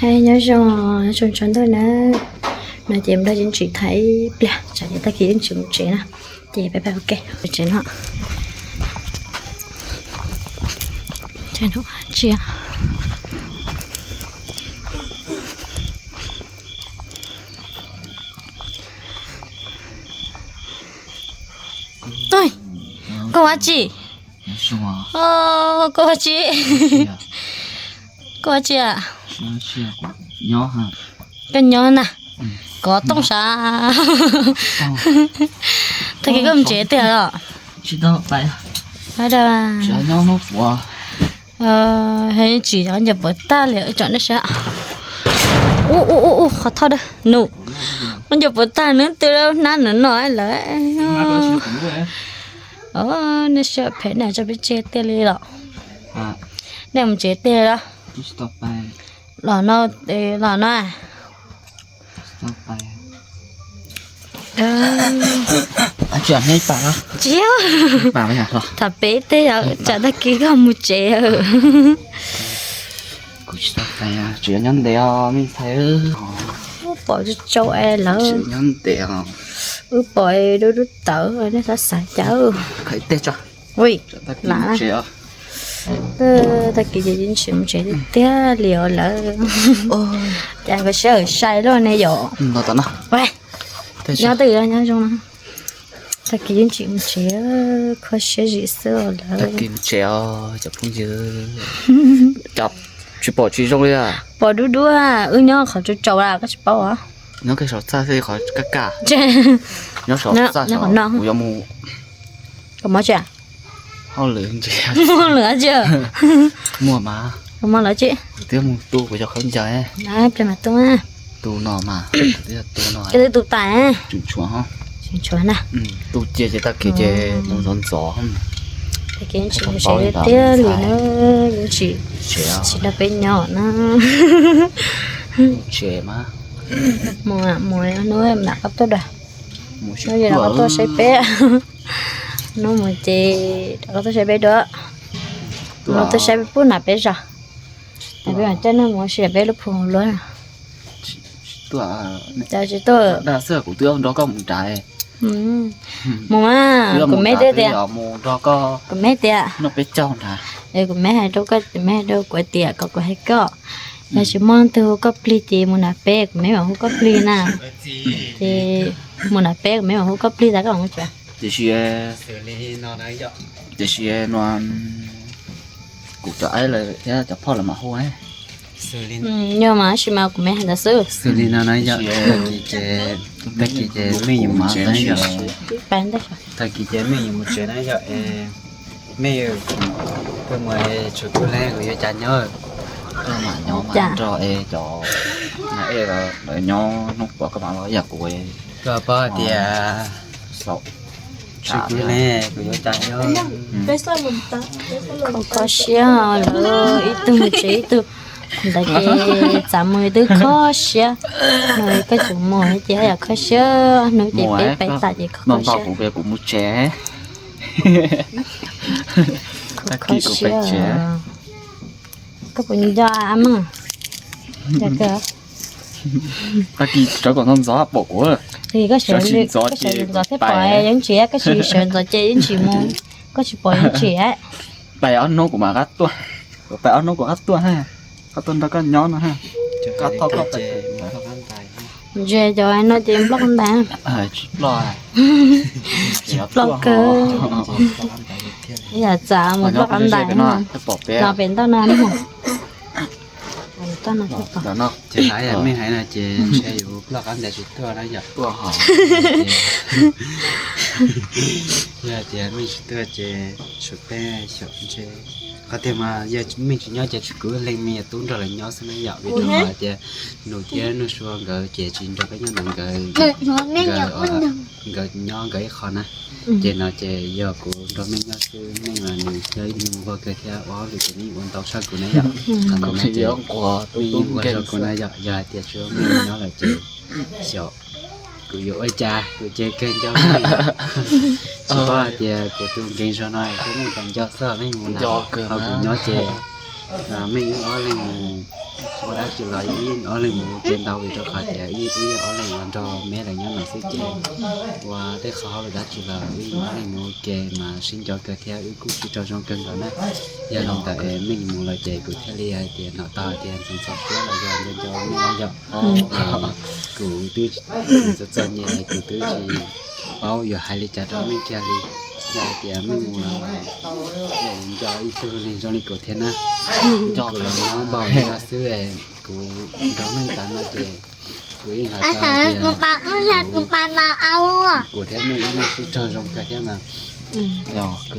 hay nhớ cho chọn thôi nè mà tìm ra những chị thấy bля chả để ta kia những chị một chị nè thì bye bye ok chị nó chị nó chị à tôi cô à chị cô à chị cô à chị à nhỏ hả cái nhỏ nè có tông sa thế cái gom chế tiền rồi chị đâu phải phải đâu chị nhỏ nó phù hay chỉ cho nhập bớt ta liệu chọn nó sao khó thao đây nụ nó nhập bớt ta nữa từ đâu năn nữa nói lại nó sợ phải này cho biết chế tiền đi rồi để mình chế tiền đó lò nó để lò nó à chuyện này bà đó chéo bà mới hả thật bé thế à chả ta kỹ không một chế cũng stop tay à chuyện nhân đeo mình thấy bỏ cho châu e lỡ chuyện nhân đeo bỏ đôi tớ rồi nó sẽ xả cháu thấy tê cho ui lạ ta kỹ gì những chuyện chế té liều lỡ chẳng có sợ sai luôn này dọ nó tao nào喂nhớ từ đó nhớ trong nó ta kỹ những chuyện chế khó sẽ gì sơ lỡ ta kỹ chéo chụp không dư chụp chụp bỏ truy trong đây à bỏ đu đu à nhớ khỏi cho trâu là có chụp bao à nhớ cái sọt xa thì khỏi cắt cả nhớ sọt xa sọt mù mù có máu chưa hao lửa gì mua lửa chưa mua mà không mua lửa chị tiếc mua tu của cho không chơi đấy trên mặt tôi à tu nọ mà tiếc tu nọ cái tu tài chủ chúa ha chúa nè tu chia cho ta kia chơi nông dân gió không cái chuyện chị sẽ tiếc liền nó chị là bên nhỏ nó trẻ mà mùa nó em đặt tốt rồi nó giờ đặt tốt sẽ bé nó một chị đặt tốt sẽ bé đó nó tốt sẽ bé bún nạp bé rồi tại vì cho nó muốn sẽ bé lúc phun luôn tuổi chào chị tôi đa sữa của tôi đó có một trái mùa của mấy đứa tiệt mùa đó có của mấy tiệt nó bé trâu nè của mấy hai đâu có mấy đâu của tiệt có hay có là chỉ mong tôi có pli thì muốn nạp bé của mấy mà không có pli nè thì muốn nạp bé của mấy mà không có pli ra cái không chưa thì xe nó cụ trái là thế choพ่อ là mà hoa ấy nhưng mà chỉ mà của mấy hàng đã sửa xử lý nó nói giờ ta kỳ chế mình mà nói giờ bán đấy ta kỳ chế mình một chế nói giờ mấy cái ngoài chỗ tôi lấy người cha nhớ mà nhỏ mà cho cho mà là đợi nhỏ nó bỏ các bạn nói giờ của rồi bao thì sậu chỗ tôi lấy người cha nhớ không có xe rồi ít từ một chế từ tại cái giảm mười từ khó xe rồi cái chủ mùa chỉ là khó xe nói chỉ bé bé tại chỉ khó xe của về của một trẻ khó xe cái bún giò mà dạ cơ ta kỳ cho còn không gió bổ thì có sự gió phép bò những chị cái sự gió chơi những chị mua có sự bò những chị ấy bài áo nô của mà gắt tua bài áo nô của gắt tua ha gắt tua đó có nhón nó ha gắt to to chế giờ cho anh nói chuyện blog anh ta blogger giờ trả một blog anh ta nó bên tao nè đúng không tao nó đó nó chế hái là mấy hái là chế xeอยู่blog anh để chụpตัวnói giờ tua hả giờ chế mình chụpตัวchế chụp bé chụp chế có thể mà giờ mình chỉ nhớ chế cứ lên mi tốn rồi là nhớ sẽ nó dạo vì nó chế nổi tiếng nó xua gỡ chế chín cho cái nhau nằm gỡ nhớ gỡ khó nè chế nó chế giờ của đó mình nhớ sư mình là người chơi mình vừa kể theo đó vì cái này quan tao sao của nó dạo còn cái gì của tôi giờ của nó dạo giờ chế chưa mình nhớ là chế sợ của yêu ai cha của chế kênh cho mình chỉ có chế của tôi kênh cho nó cũng cần cho sợ mấy muốn do cơ mà của nhớ chế mình ở lên một đã chỉ là yên ở lên một trên đầu thì cho khai trẻ yên yên ở lên làm cho mẹ là nhớ là sẽ chè và cái khó là đã chỉ là yên ở lên một chè mà xin cho cơ theo cũng chỉ cho trong cân đó nè giờ lòng tại mình một là chè của theo lia tiền nó to tiền sản xuất đó là do cho mình ăn dọc cụ tư rất chân nhẹ cụ tư chỉ bao giờ hai lít trà đó mình chè đi giờ thì mình mua là để cho ít thôi nên cho đi cổ thiên á cho là nó bảo ra xứ này cụ đó mình tán là tiền cụ yên là tiền cụ thiên mình nó sẽ cho trong cái thế mà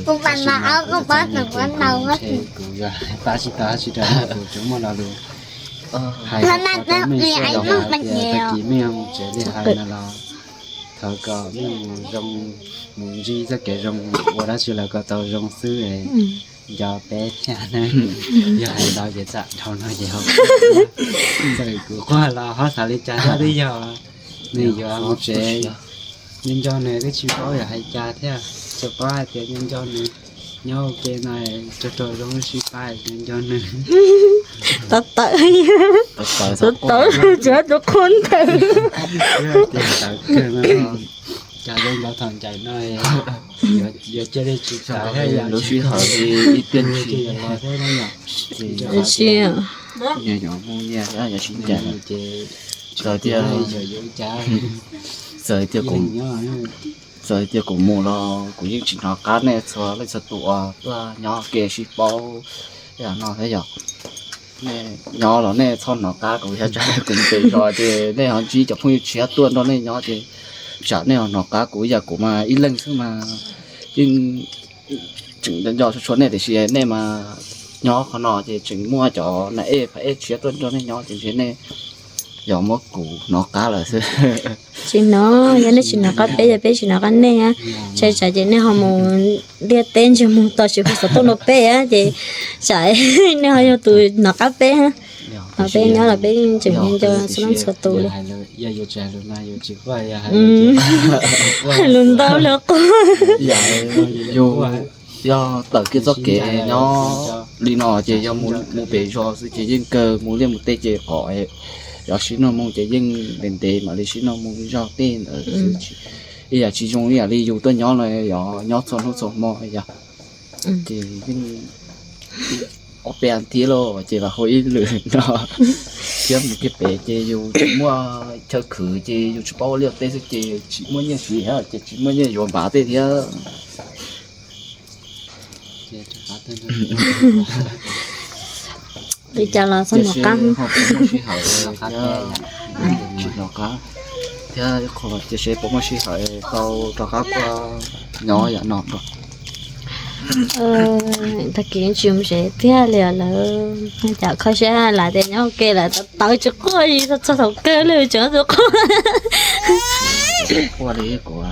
cụ bạn là áo cụ bớt được quán đầu hết cụ giờ ta chỉ cho cụ chúng mà là được hai cái mình sẽ đọc là tiền ta kỹ mình sẽ đi hai là thở cỏ mình trong mình chỉ ra cái rồng của đã chỉ là có tàu rồng xứ này giờ bé cha nên giờ hay đào về chợ thầu nói gì không rồi cứ qua là họ xả lên cha ra đi giờ này giờ một trẻ nhân cho này cái chịu khó giờ hay cha thế cho ba thì nhân cho này nhau cái này cho rồng suy phai nhân cho này tớ chết được con thầy tiền tao cái mà cha lên đó thằng chạy nói giờ chơi đi chịu sao hay là nó suy hỏi thì ít tiền thì là thế đó nhỉ chi à nhà nhỏ mua nhà đó nhà xin trả rồi thì rồi thì cũng mua lo cũng những chuyện nó cá này xóa lấy sợi tụa nhỏ kia xí bao là nó thế giờ nè nhỏ là nè son nó cá cũng sẽ trả cũng tiền rồi thì nè họ chỉ cho không chia tuần đó nè nhỏ thì chả nè nó cá cũng giờ cũng mà ít lần chứ mà nhưng chừng do số này thì xí nè mà nhỏ họ nó thì chừng mua cho này phải chia tuần cho nên nhỏ thì này giờ mất củ nó cá là chứ chỉ nó giờ nó chỉ nó cá bé giờ bé chỉ nó cá nè á chạy chạy chỉ nè họ muốn đi tên chỉ muốn tao chỉ phải số tôi nó bé á thì chạy nè họ cho tụi nó cá bé ha nó bé nhớ là bé chừng nên cho số nó số tụi giờ chạy luôn này giờ chỉ qua giờ luôn tao là con giờ vô do tờ kia do kể nó đi nọ chỉ do mua bể cho sự chỉ riêng cơ mua liên một tê chỉ khỏi giờ xin nó mua chỉ riêng đến tê mà đi xin nó mua do tên ở bây giờ chỉ dùng là đi dùng tôi nhỏ này giờ nhỏ son không son mò giờ thì riêng ở bên tí lo chỉ là hồi lười nó kiếm một cái bể chỉ dùng mua chơi khử chỉ dùng bao liều tê chỉ mua như gì hả chỉ mua như dùng bả tê thì đi chợ là xong một căng nó cá thế còn chỉ sẽ có một số hỏi câu cho các nhỏ vậy nọ rồi thật kiện chịu sẽ thế là chợ khó sẽ là để nhau kê là tao chụp coi gì sao thầu kê luôn chở được qua đi của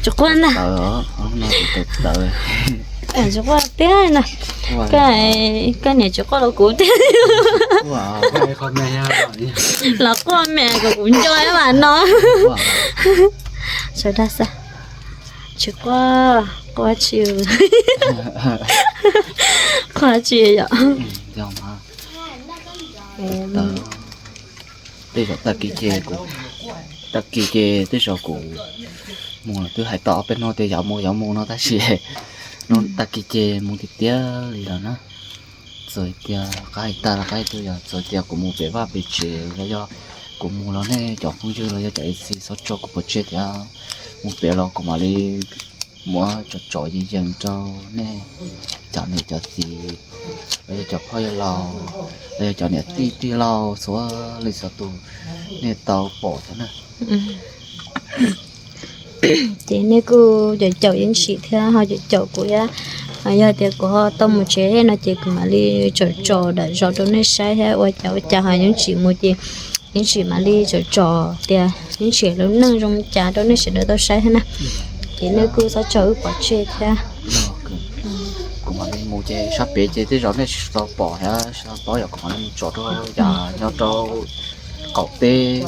chụp quan nè nó từ từ chụp qua té nè cái này chụp qua là cũ té con mẹ là con mẹ của cũng cho ấy mà nó sao đó sao chụp qua chiều qua chiều vậy dòng ha đây là ta kỳ chè của ta kỳ chè tới sau của mua là tôi hãy tỏ bên nó thì dạo mua nó ta xì nó ta kỳ chè mua thịt tía gì đó nó rồi tía cái ta là cái tôi giờ rồi tía của mua về và bị chè là do của mua nó này chọn không chưa là do chạy xì sót cho của bữa chết ya mua về lo của mà đi mua cho gì dần cho nè chọn này cho gì bây giờ cho khoai lò bây giờ cho này ti lò số lịch sử tù nè tàu bỏ thế này thì nếu cô để chậu những chị thì họ để chậu của ya giờ thì của họ tông một chế nó chỉ mà đi chậu để chậu cho nó sai hết và chậu họ những chị một gì những chị mà đi chậu thì những chị lớn nâng trong trà đó nó sẽ đỡ tao sai hết nè thì nếu cô sẽ chậu bỏ chế thì cũng mà đi mua chế sắp bể chế tới rồi nó sao bỏ ha sao bỏ giờ còn đi chậu thôi giờ nhau trâu cậu tê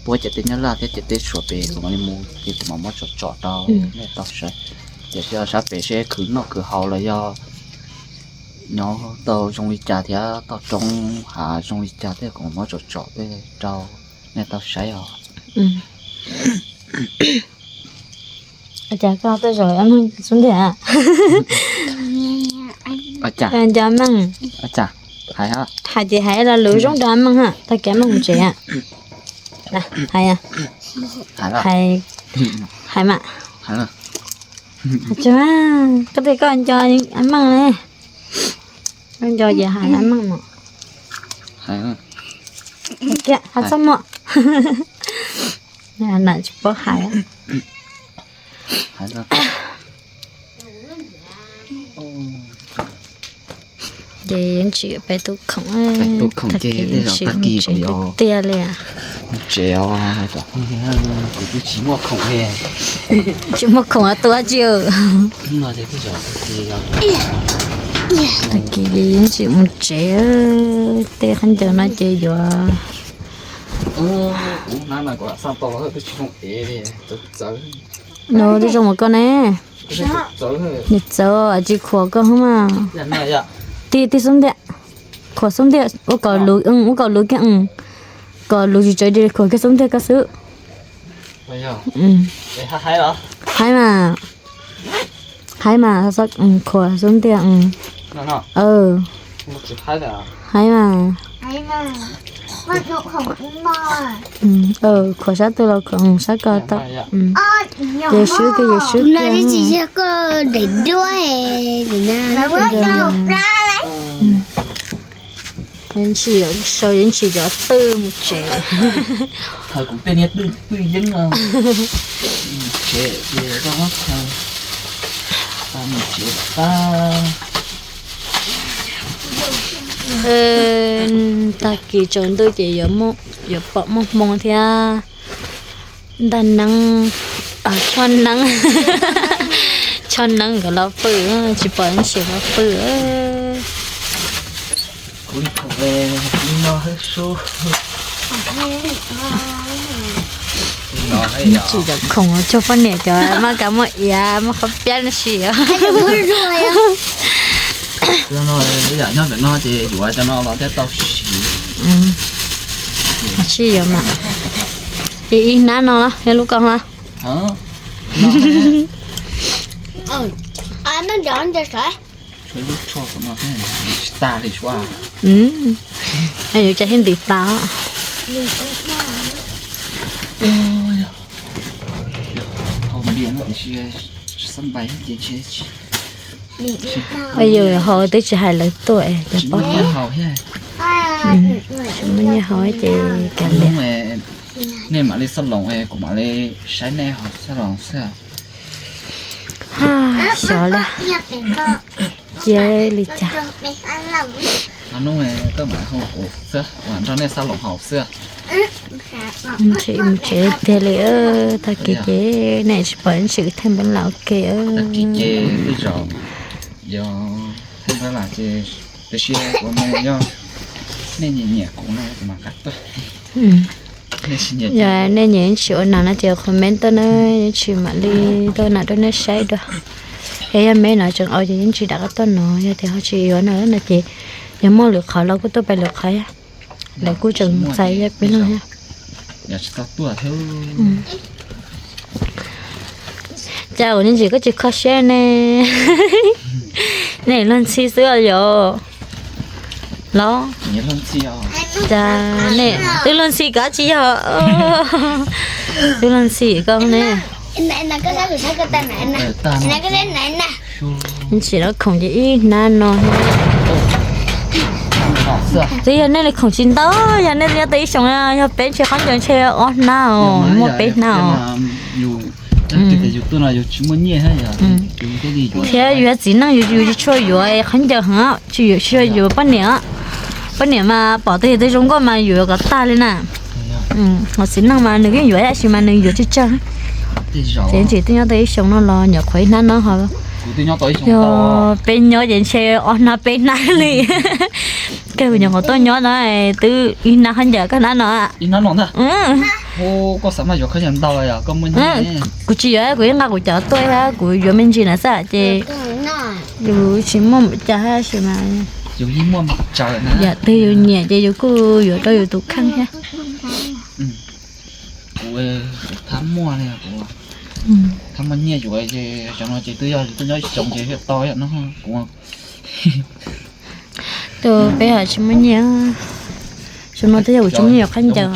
bữa chế tới nhớ là chế tới sửa bể cũng mà đi mua thì cũng mà mất chậu đâu nè tao sai chế cho sắp bể sẽ khử nó khử hậu là do nhỏ tàu trong đi trà thì tàu trong hà trong đi trà thì cũng nó chọt đấy trâu nên tàu sấy à อาจารย์ก็ตัวสวยอันนั้นสุดเดีย à chà อาจารย์มั่ง à chà hay ha หายใจหายละรู้จงดามมั่งฮะถ้าแกมั่งเจ๊อ่ะนะหายอ่ะ hay là หายมา hay là อาจารย์ก็ได้ก็อันจอยอันมั่งเลยอันจอยอย่าหายอันมั่งหมด hay là แกหายสมอเนี่ยน่าจะพอหายอ่ะ hay là เดี๋ยวฉีไปตุกของ ไปตุกของเจ๊ได้เหรอตะกี้ก็ยอ เตี้ยเลยอ่ะ chéo à đó cái chỉ mua khổng hè ชิมของตัวเจียว nhưng mà thế cái giờ thì ตะกี้ยินชิมเจ๊เตี้ยขันเจอน่าเจียว cũng nói mà quả sao to hơn cái chỉ không ế đi tôi giỡn โน้ตที่จงมาก่อนแน่ giỡn hơn นี่เจ้าอาจีขวก็เข้ามา lần này ạ ตีส้มเดียขวส้มเดียว่าก่อนรู้ว่าก่อนรู้แกก่อนรู้ใจดีขวแกส้มเดียก็ซื้อ bây giờ ให้มาสักขวส้มเดีย nó nó một chục hai là ให้มา มันอยู่ของคุณหมอ ขวชัดตัวเราชัดก็ตัก อ๋อ เยชูก็เยชู น่าจะจีเจก็เด็กด้วยแล้วก็จะปลาอะไร 人气有收人气就多么多， thời cũng tên nhất tuy dính mà chế đó thôi ta một chế ta 大家种都就有么有薄么么的啊，但能穿能穿能个老夫去帮人写老夫。 cũng không về nó hơi số nó hay nhỏ 记得空了就把那个嘛干么呀，嘛好变了些。 จะพูดด้วยอ่ะ cho nó bây giờ nó phải nó thì dùa cho nó vào cái tao xí 是有嘛？咦，哪弄了？要录讲了？ hả nóอ๋อมันย้อนจะใส่ cái lúc cho nó thế ta thì xóa 哎呦，这很地道。 không điện nó chỉ sân bay chỉ Bây giờ họ tới chỉ 2 tuổi, để chỉ bỏ. muốn hầu thế Chúng mình hỏi chị cả nhưng lẽ. mà nên mà đi salon ấy cũng mà đi sáng nay học salon sao Ha, sợ là อยากเป็นก็ chế lì จะ chả. เป็นอันหลัง anh nói mà tôi mà học cổ xưa hoàn cho nên salon học xưa Chị thế lẽ ta kì chế này chỉ bẩn sự thêm bên lão kìa. ta kỹ chế bây giờ giờ không phải là chế cái xe của mình do nên nhẹ nhẹ cũng này mà cắt thôi nên xin nhẹ Giờ nên những chuyện nào nó chỉ comment tôi nói những chuyện mà đi tôi nào tôi nói sai đó. Thế mấy nói chừng ơi những chuyện đã có tôi nói thì họ chỉ nói là chị giờ mua lược khỏi lâu của tôi phải lược khỏi á. Để cô chừng sai ra bên nó ha. giờ chỉ tao tua theo Chào những chị có chị khó share nè. Này lên xí xưa rồi. Đó. nhẹ hơn chiều Chà nè, tôi lên xí cả chị hả? Tôi lên xí con nè. này là cái đó cái tên này nè ta này cái tên này nè Những chị nó không chỉ nan nó. học xưa Thì giờ này là không chín đó, giờ này là tí xong ra, giờ bên chị không chọn chơi ở nào, một bên nào. dù cái dù tôi là dù chỉ muốn nhẹ hay giờ dù cái gì dù Thế giờ chỉ năng giờ cho giờ không chờ hả? Chỉ cho giờ bắt nè mà bỏ tới tới trong con mà giờ có ta lên nè. Họ chỉ năng mà nếu cái giờ chỉ mà nếu giờ chỉ chơi. thì rõ Thì chỉ tôi nhớ tới xong nó lo nhỏ khuấy năn nó hả? của tôi nhớ tới xong Yo to bên nhớ đến xe ở na bên na li. Cái bây giờ họ tôi nhớ nói từ in na hơn giờ cái nào ạ? đi nó ngon thôi ô có sao mà giờ không nhận đâu à có muốn nhẹ Của chị ấy của em là của cháu tôi ha, của giờ mình chỉ là sao chị? อยู่ชิมมจะให้ใช่ไหม อยู่นี่ม่วงเจอนะ อย่าตีอยู่เนี่ยจะอยู่กูอยู่ตัวอยู่ตุกข้างแค่ กูทำมั่วเลยกูทำมันเนี่ยอยู่ไอ้เจ้าจังว่าเจ้าตัวย่อยจงเจ้าต่อยเนาะกู ตัวไปหาชิมเนี่ยชิมตัวอยู่ชิมเนี่ยขั้นจัง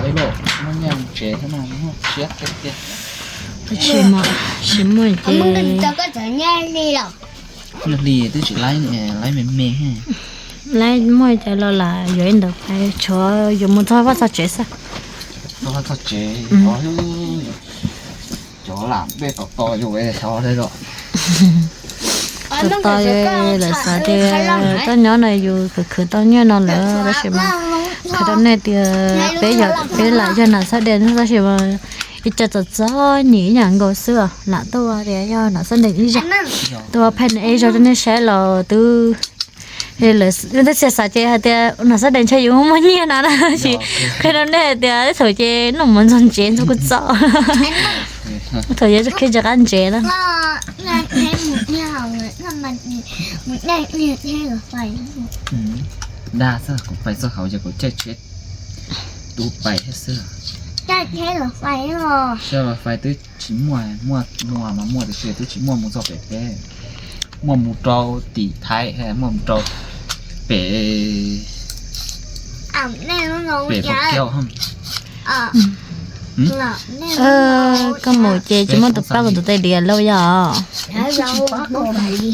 เลยโลมันเนี่ยเจ๋ขนาดนั้นเสียเจ๊ ชิมเจ Mình cho cái chợ nha đi đâu. นักเรียนที่สิไล่เนี่ยไล่เมย์ ไล่มวยใจเราละอยู่อินเดียไปชัวอยู่มุทว่าจะเจ๊ซะ เพราะว่าเขาเจ๊เขาจ่อหลังเบ้ต่ออยู่ไอ้ชอเลยหรอ ต่อเลยสาเดียตอนย้อนเลยอยู่คือตอนย้อนนอนเลยแล้วใช่ไหมคือตอนนี้เดียไปอยากไปหลายจนน่ะสาเดียนั่นก็ใช่ไหมอีจะจะจ้อหนีอย่างก็เสือหน้าตัวเดียวน่ะสนิทอีจ้ะตัวแผ่นเอจะได้ใช้เราตัวเฮ้ยเลยนั่นเสียสาเจียเดียน่ะสนิทใช้อยู่มันเนี่ยนะสิคือตอนนี้เดียถอยเจนุ่มมันจนเจนทุกจ้อถอยจะคิดจะกันเจนะ Nó thấy một nhà người nó mà một đây liệt thế là phải ด่าซะกูไปซะเขาจะกูเช็ดดูไปให้เสื้อ đây thế là phải rồi เชื่อว่าไฟตื้อชิ้นมัวมามัวแต่เชื่อตื้อชิ้นมัวมูจอเป๋มัวมูจอตีไทยแฮมัวมูจอเป๋ ẩm này nó nấu เป๋พวกเกี้ยวห้ là này ก็หมูเจจะมันตัวป้ากับตัวเดียแล้วอย่า đã lâu quá cô phải đi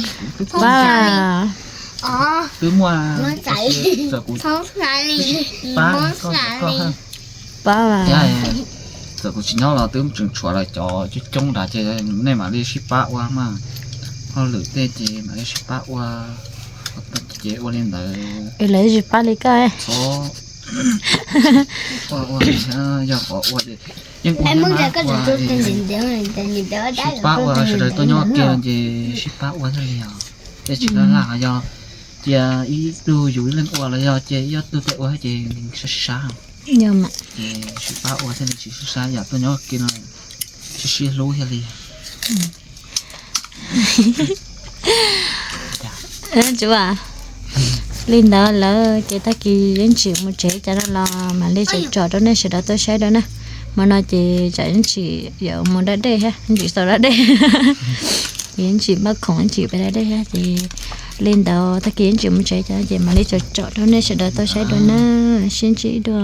บ้า ตื้อมัว nó chảy เสือกู không phải đi ป้า nó ก็ phải ก็ đi ห้ บ้า ใช่เสือกูชิ้นเราตื้อจึงชัวร์เลยจอจะจงด่าเจในมาเรียชิป้าว่ามาพอหรือเตเจมาเรียชิป้าว่าตัดเจว่าเล่นเลย เอเลยจะป้าเลยก็ โอ้ว่าอยากบอกว่ายังกู em ไม่ muốn มา ra cái ว่า chỗ tên nhìn đỡ đá ship bác qua sẽ tôi nhớ kia gì ship bác qua thôi nhở để chỉ là do chị ý tu dụ lên qua là do chị do tu tệ qua chị sẽ sao ยังมา chị ship bác qua thế này chị sẽ sao giờ tôi nhớ kia là chị sẽ lú hết đi จูว่าลินดาแล้วเจตะกี้ยังจีมันเจจะรอมาเล่จะจอดแล้วเนี่ยเสร็จแล้วตัวใช้แล้วนะมันน่าจะจะยังจีเดี๋ยวมันได้ได้ฮะจีสระได้ยังจีมาของจีไปได้ได้ฮะจีลินดาตะกี้ยังจีมันเจจะมาเล่จะจอดแล้วเนี่ยเสร็จแล้วตัวใช้แล้วนะชินจีด้วย